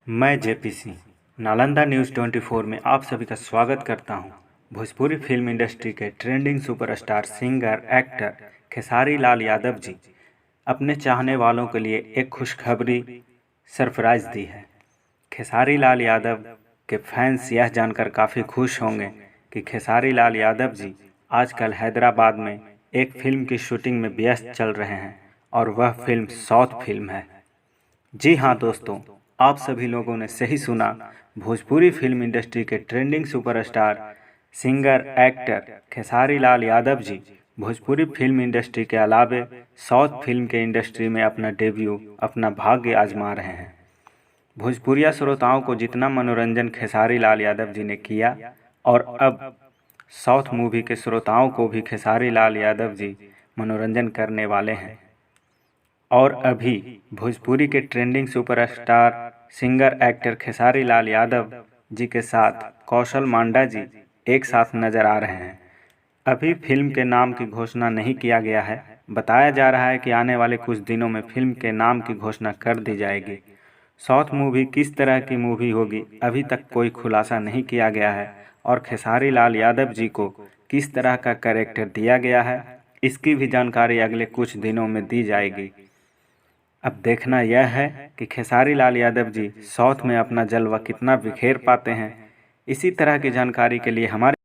मैं JPC Nalanda news 24 में आप सभी का स्वागत करता हूं। भोजपुरी फिल्म इंडस्ट्री के trending superstar singer actor Khesari Lal Yadav ji अपने चाहने वालों के लिए एक खुशखबरी सरप्राइज दी है। खेसारी लाल यादव के फैंस यह जानकर काफ़ी खुश होंगे कि खेसारी लाल यादव जी आजकल हैदराबाद में एक फिल्म की शूटिंग में व्यस्त चल रहे हैं और वह फिल्म साउथ फिल्म है। जी हाँ दोस्तों, आप सभी लोगों ने सही सुना। भोजपुरी फिल्म इंडस्ट्री के trending superstar singer actor Khesari Lal Yadav ji Bhojpuri film industry के अलावे साउथ फिल्म के इंडस्ट्री में अपना डेब्यू अपना भाग्य आजमा रहे हैं। भोजपुरिया श्रोताओं को जितना मनोरंजन खेसारी लाल यादव जी ने किया और अब साउथ मूवी के श्रोताओं को भी खेसारी लाल यादव जी मनोरंजन करने वाले हैं। और अभी भोजपुरी के trending superstar singer actor Khesari Lal Yadav ji के साथ कौशल मांडा जी एक साथ नजर आ रहे हैं। अभी फिल्म के नाम की घोषणा नहीं किया गया है। बताया जा रहा है कि आने वाले कुछ दिनों में फिल्म के नाम की घोषणा कर दी जाएगी। साउथ मूवी किस तरह की मूवी होगी अभी तक कोई खुलासा नहीं किया गया है और खेसारी लाल यादव जी को किस तरह का कैरेक्टर दिया गया है इसकी भी जानकारी अगले कुछ दिनों में दी जाएगी। अब देखना यह है कि खेसारी लाल यादव जी साउथ में अपना जलवा कितना बिखेर पाते हैं। इसी तरह की जानकारी के लिए हमारे